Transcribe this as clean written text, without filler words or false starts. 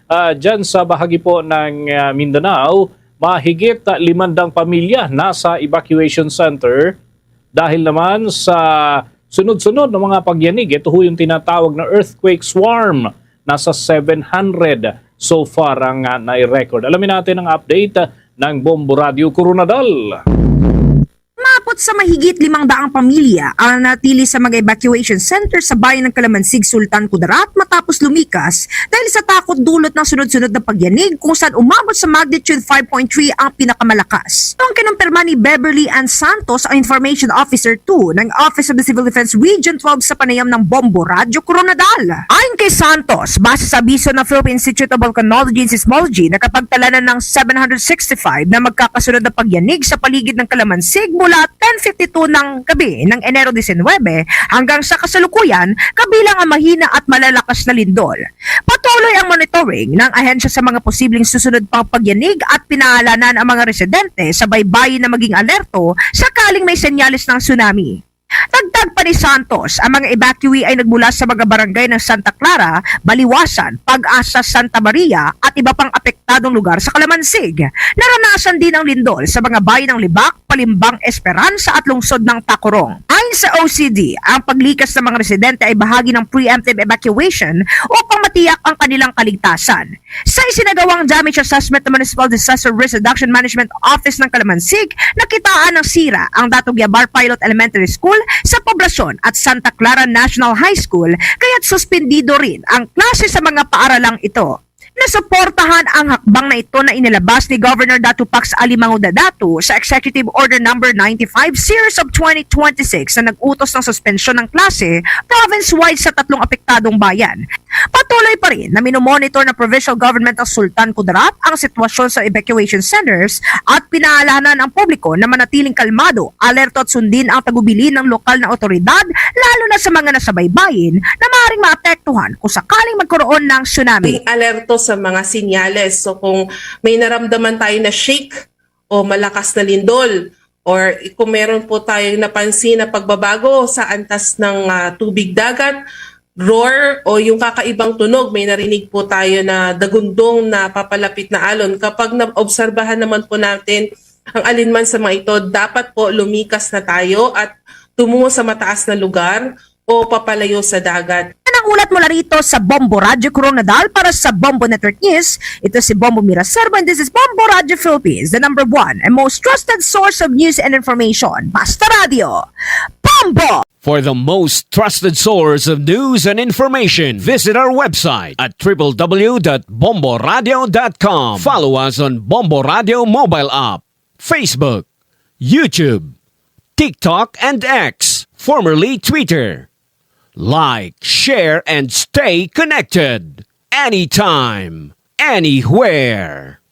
Dyan sa bahagi po ng Mindanao, mahigit 500 pamilya nasa evacuation center dahil naman sa sunod-sunod na mga pagyanig. Ito ho yung tinatawag na earthquake swarm. Nasa 700 so far ang nai-record. Alamin natin ang update ng Bombo Radio Coronadal. Umabot sa mahigit 500 pamilya ang natili sa mga evacuation center sa bayan ng Calamansig, Sultan Kudarat matapos lumikas dahil sa takot dulot ng sunod-sunod na pagyanig kung saan umabot sa magnitude 5.3 ang pinakamalakas. Ito ang kinumpirma ni Beverly Ann Santos, ang Information Officer 2 ng Office of the Civil Defense Region 12 sa panayam ng Bombo Radio Coronadal. Ayon kay Santos, base sa abiso ng Philippine Institute of Volcanology and Seismology, nakapagtalanan ng 765 na magkakasunod na pagyanig sa paligid ng Calamansig mula 10:52 ng gabi ng Enero 19 hanggang sa kasalukuyan kabilang ang mahina at malalakas na lindol. Patuloy ang monitoring ng ahensya sa mga posibleng susunod pang pagyanig at pinaalanan ang mga residente sa baybayin na maging alerto sakaling may senyales ng tsunami. Dagdag pa ni Santos, ang mga evacuee ay nagmula sa mga barangay ng Santa Clara, Baliwasan, Pag-asa, Santa Maria at iba pang apektadong lugar sa Calamansig. Naranasan din ang lindol sa mga bayan ng Libak, Palimbang, Esperanza at lungsod ng Tacorong. Ayon sa OCD, ang paglikas ng mga residente ay bahagi ng preemptive evacuation upang matiyak ang kanilang kaligtasan. Sa isinagawang damage assessment ng Municipal Disaster Risk Reduction Management Office ng Calamansig, nakitaan ng sira ang Dato Guiabar Pilot Elementary School sa poblasyon at Santa Clara National High School, kaya't suspendido rin ang klase sa mga paaralang ito. Nasuportahan ang hakbang na ito na inilabas ni Governor Datu Pax Alimango Datu sa Executive Order No. 95 Series of 2026 na nag-utos ng suspensyon ng klase province-wide sa 3 apektadong bayan. Patuloy pa rin na minomonitor ng Provincial Government of Sultan Kudarat ang sitwasyon sa evacuation centers at pinaalahanan ang publiko na manatiling kalmado, alerto at sundin ang tagubilin ng lokal na otoridad lalo na sa mga nasa baybayin na maaaring maapektuhan kung sakaling magkaroon ng tsunami. Alerto sa mga sinyales. So kung may naramdaman tayo na shake o malakas na lindol or kung meron po tayong napansin na pagbabago sa antas ng tubig dagat, roar o yung kakaibang tunog, may narinig po tayo na dagundong na papalapit na alon. Kapag naobserbahan naman po natin ang alinman sa mga ito, dapat po lumikas na tayo at tumungo sa mataas na lugar o papalayo sa dagat. Ang ulat mula rito sa Bombo Radio Coronadal para sa Bombo Network News. Ito si Bombo Miraservo and this is Bombo Radio Philippines, the #1 and most trusted source of news and information. Basta Radio. Bombo! For the most trusted source of news and information, visit our website at www.bomboradio.com. Follow us on Bombo Radio mobile app, Facebook, YouTube, TikTok, and X, formerly Twitter. Like, share, and stay connected. Anytime, anywhere.